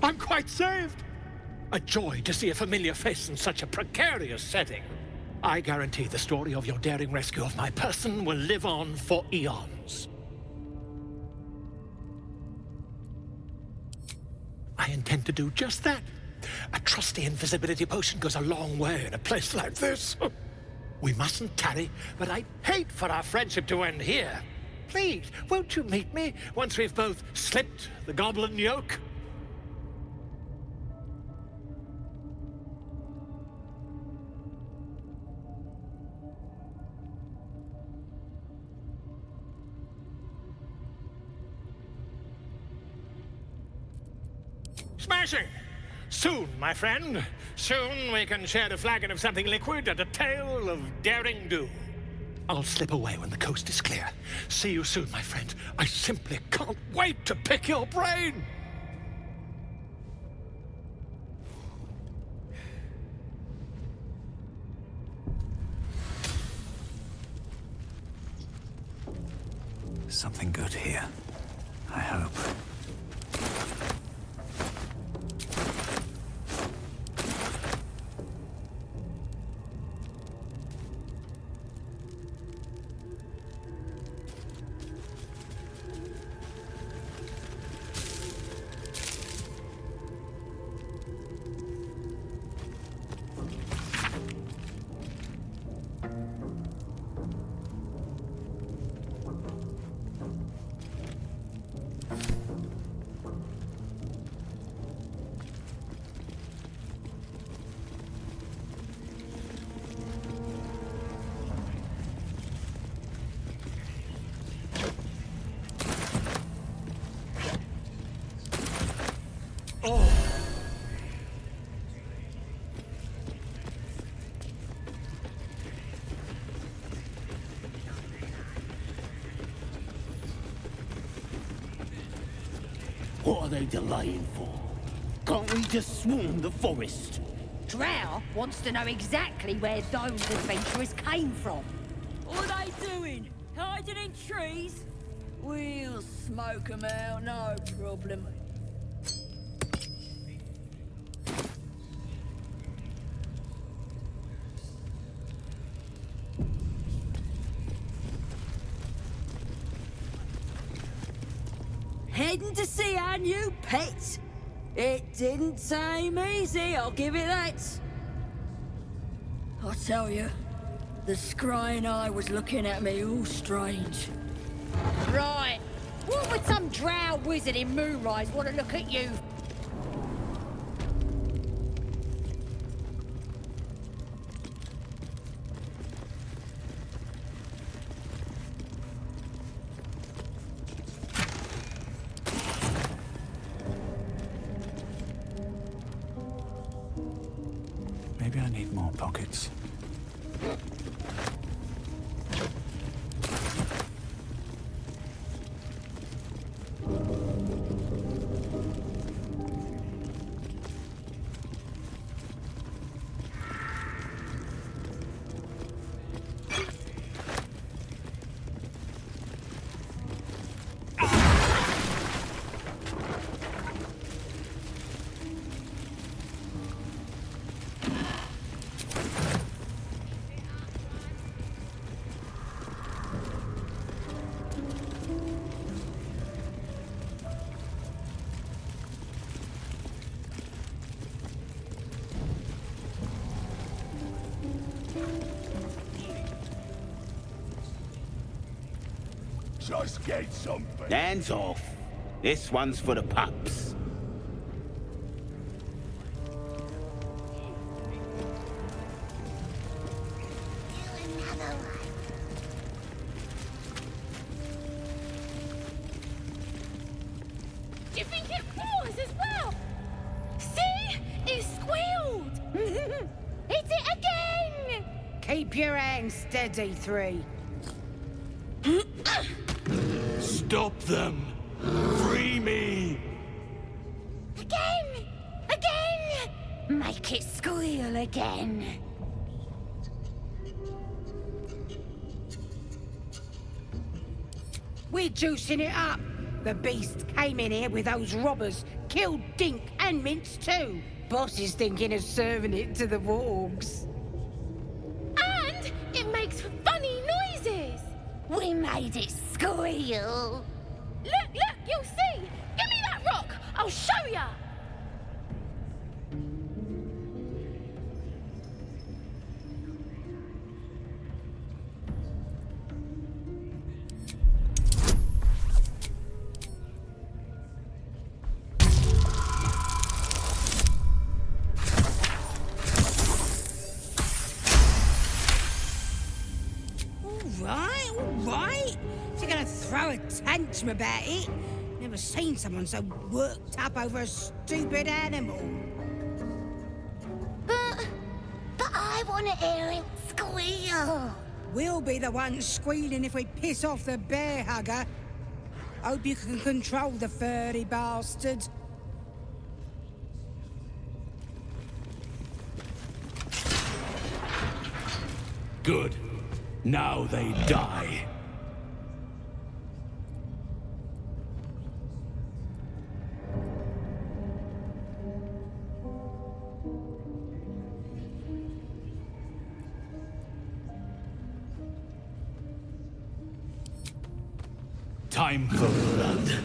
I'm quite saved. A joy to see a familiar face in such a precarious setting. I guarantee the story of your daring rescue of my person will live on for eons. I intend to do just that. A trusty invisibility potion goes a long way in a place like this. We mustn't tarry, but I'd hate for our friendship to end here. Please, won't you meet me once we've both slipped the goblin yoke? Smashing! Soon, my friend. Soon we can share a flagon of something liquid and a tale of daring do. I'll slip away when the coast is clear. See you soon, my friend. I simply can't wait to pick your brain! Something good here. I hope. What are they delaying for? Can't we just swarm the forest? Drow wants to know exactly where those adventurers came from. What are they doing? Hiding in trees? We'll smoke 'em out, no problem. Heading to see our new pet. It didn't seem easy, I'll give it that. I tell you, the scrying eye was looking at me all strange. Right. What would some drow wizard in Moonrise want to look at you? Maybe I need more pockets. Just get something. Hands off. This one's for the pups. Do you think it was as well? See? It squealed! Hit it again! Keep your hands steady, Three. Stop them! Free me! Again! Again! Make it squeal again. We're juicing it up. The beast came in here with those robbers, killed Dink and Mince too. Boss is thinking of serving it to the wargs. And it makes funny noises. We made it squeal. Look, you'll see. Give me that rock. I'll show ya. All right. You're gonna throw a tantrum about it? Never seen someone so worked up over a stupid animal. But I want to hear it squeal. We'll be the ones squealing if we piss off the bear hugger. Hope you can control the furry bastard. Good. Now they die. Time for blood.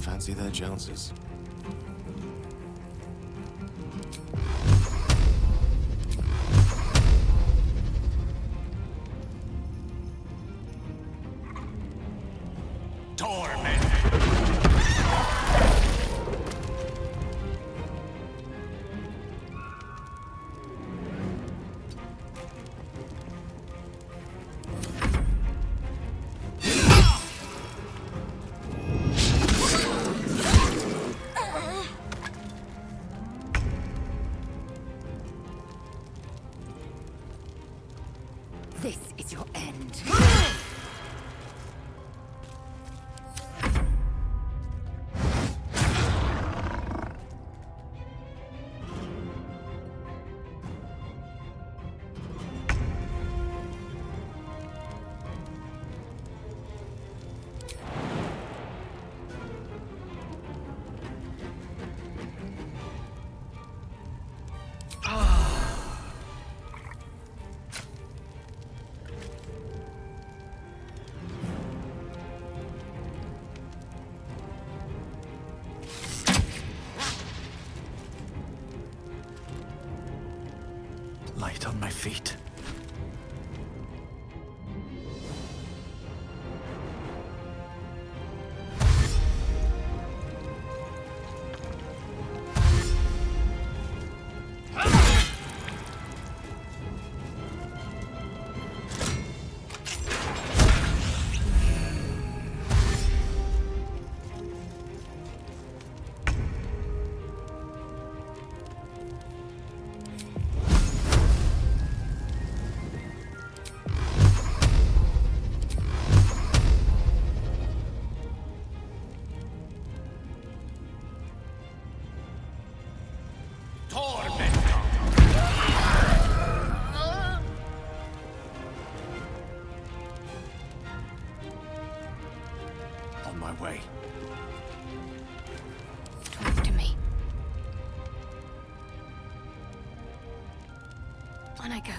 fancy their chances. This is your end. Light on my feet. On my way. Talk to me. On I go.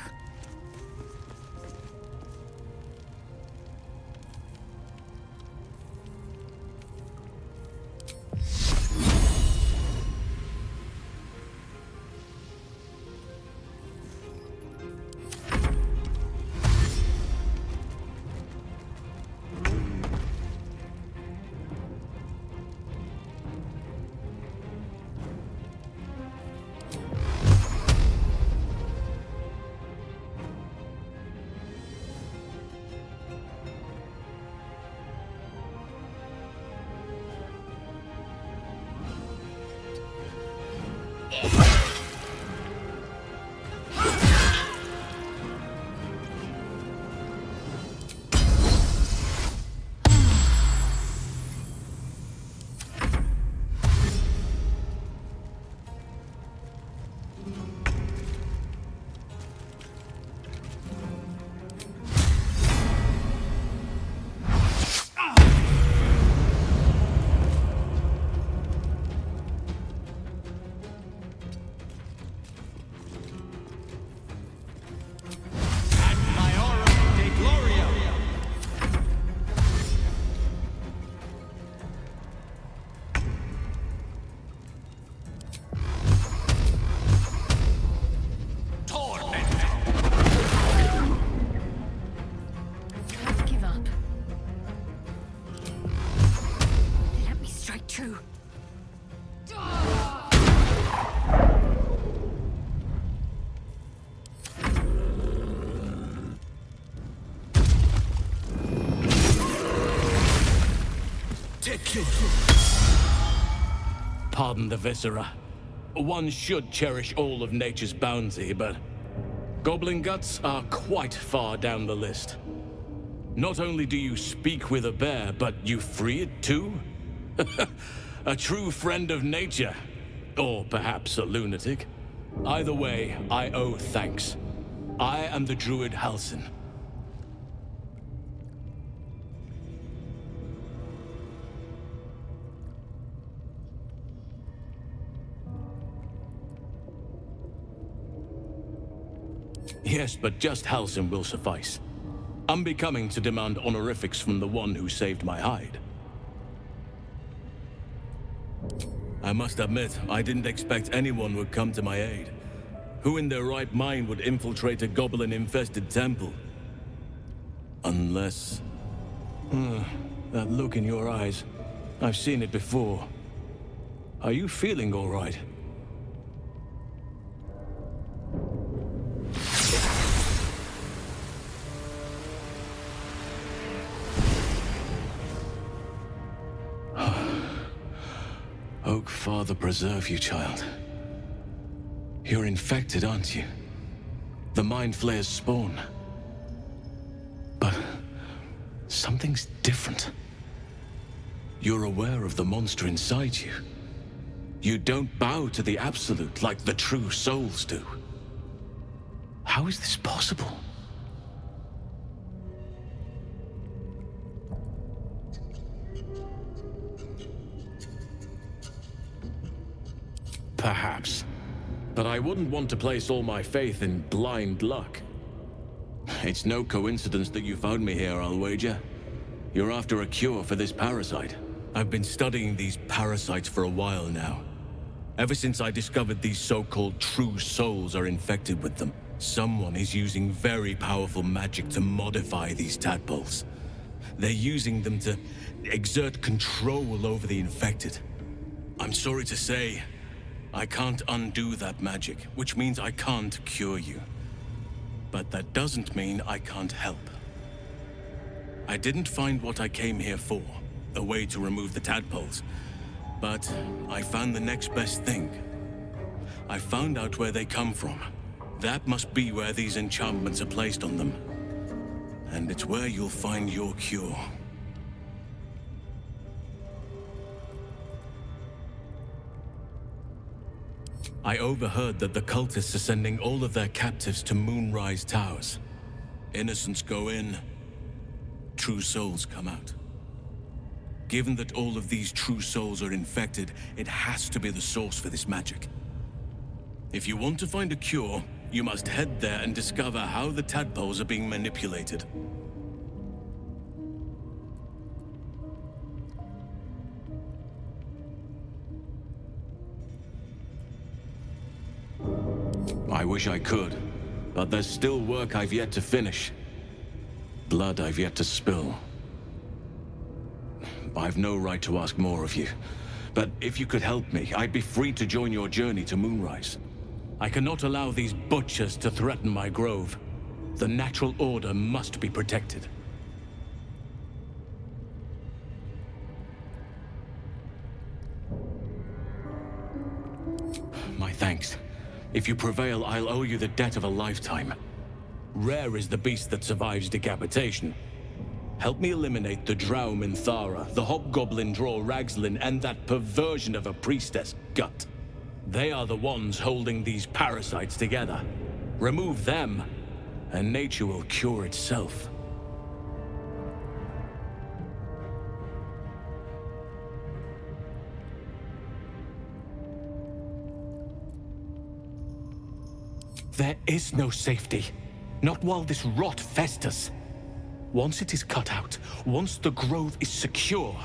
True. Pardon the viscera. One should cherish all of nature's bounty, but goblin guts are quite far down the list. Not only do you speak with a bear, but you free it too? A true friend of nature. Or perhaps a lunatic. Either way, I owe thanks. I am the druid Halsin. Yes, but just Halsin will suffice. Unbecoming to demand honorifics from the one who saved my hide. I must admit, I didn't expect anyone would come to my aid. Who in their right mind would infiltrate a goblin-infested temple? Unless... that look in your eyes. I've seen it before. Are you feeling all right? Oak Father preserve you, child. You're infected, aren't you? The Mind Flayer's spawn. But something's different. You're aware of the monster inside you. You don't bow to the Absolute like the true souls do. How is this possible? Perhaps. But I wouldn't want to place all my faith in blind luck. It's no coincidence that you found me here, I'll wager. You're after a cure for this parasite. I've been studying these parasites for a while now. Ever since I discovered these so-called true souls are infected with them, someone is using very powerful magic to modify these tadpoles. They're using them to exert control over the infected. I'm sorry to say, I can't undo that magic, which means I can't cure you. But that doesn't mean I can't help. I didn't find what I came here for, a way to remove the tadpoles. But I found the next best thing. I found out where they come from. That must be where these enchantments are placed on them. And it's where you'll find your cure. I overheard that the cultists are sending all of their captives to Moonrise Towers. Innocents go in, true souls come out. Given that all of these true souls are infected, it has to be the source for this magic. If you want to find a cure, you must head there and discover how the tadpoles are being manipulated. I wish I could, but there's still work I've yet to finish. Blood I've yet to spill. I've no right to ask more of you, but if you could help me, I'd be free to join your journey to Moonrise. I cannot allow these butchers to threaten my grove. The natural order must be protected. My thanks. If you prevail, I'll owe you the debt of a lifetime. Rare is the beast that survives decapitation. Help me eliminate the Drow Minthara, the Hobgoblin Draw Ragslin, and that perversion of a priestess, Gut. They are the ones holding these parasites together. Remove them, and nature will cure itself. There is no safety. Not while this rot festers. Once it is cut out, once the grove is secure,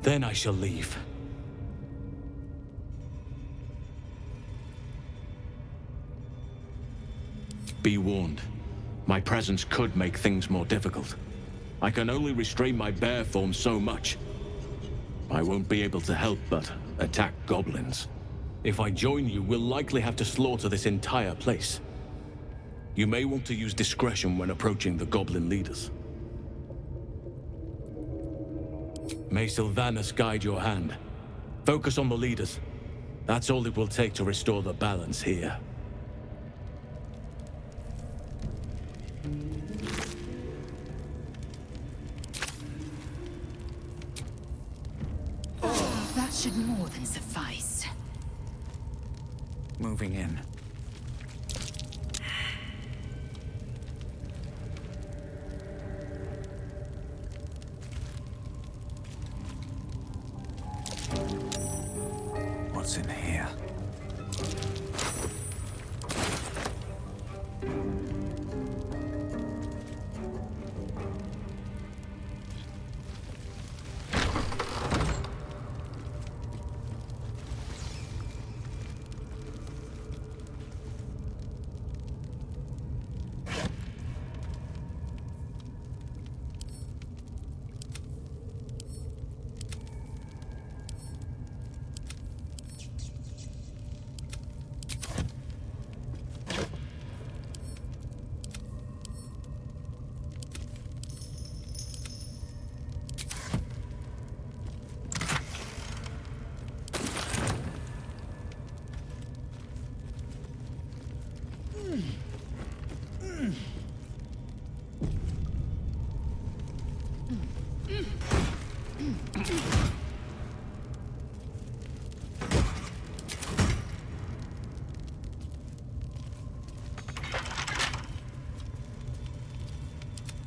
then I shall leave. Be warned. My presence could make things more difficult. I can only restrain my bear form so much. I won't be able to help but attack goblins. If I join you, we'll likely have to slaughter this entire place. You may want to use discretion when approaching the goblin leaders. May Sylvanas guide your hand. Focus on the leaders. That's all it will take to restore the balance here. That should more than suffice. Moving in. What's in here?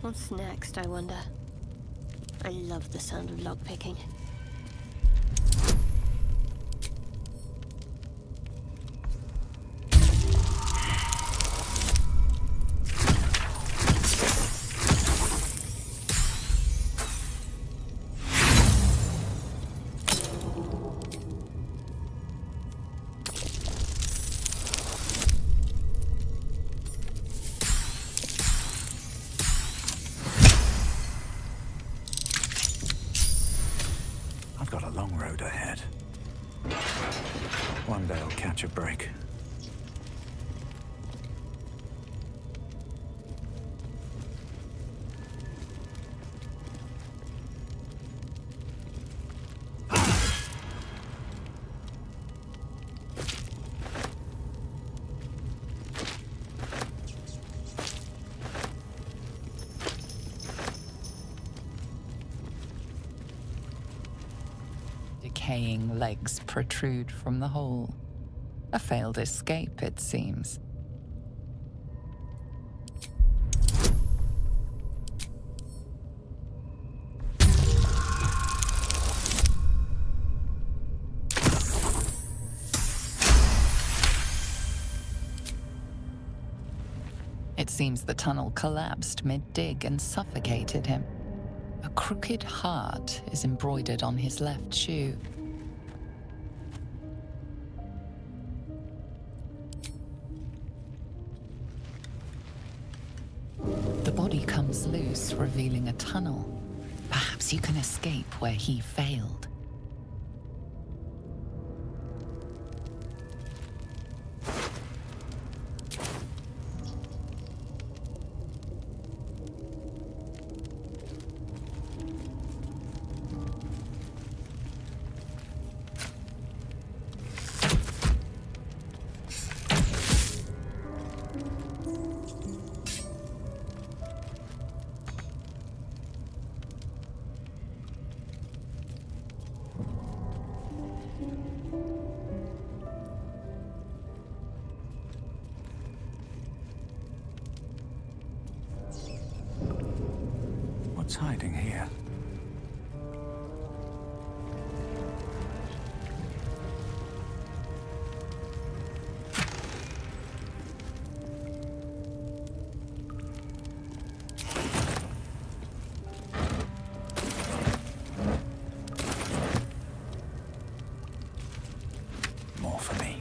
What's next, I wonder? I love the sound of lockpicking. I've got a long road ahead. One day I'll catch a break. Decaying legs protrude from the hole. A failed escape, it seems. It seems the tunnel collapsed mid-dig and suffocated him. A crooked heart is embroidered on his left shoe. The body comes loose, revealing a tunnel. Perhaps you can escape where he failed. What's hiding here? More for me.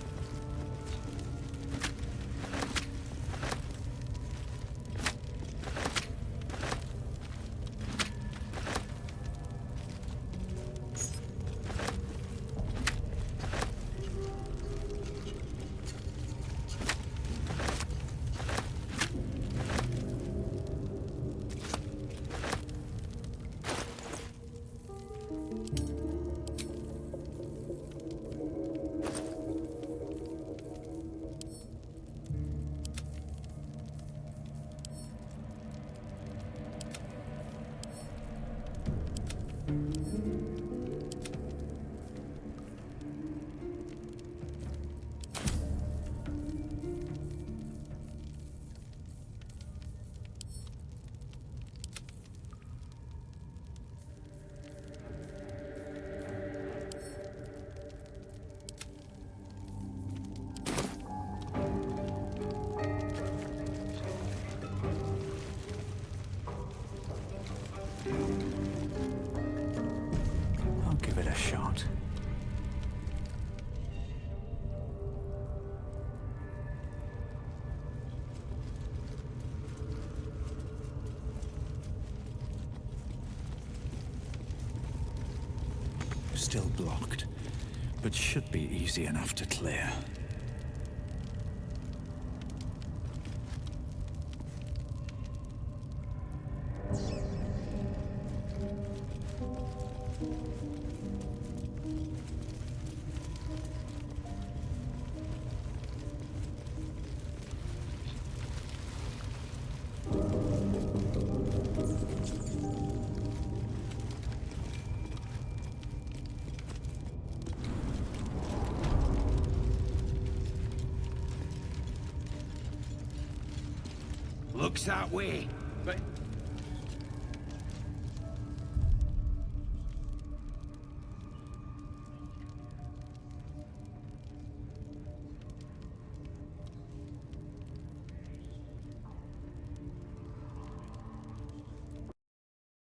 I'll give it a shot. Still blocked, but should be easy enough to clear. Looks that way. But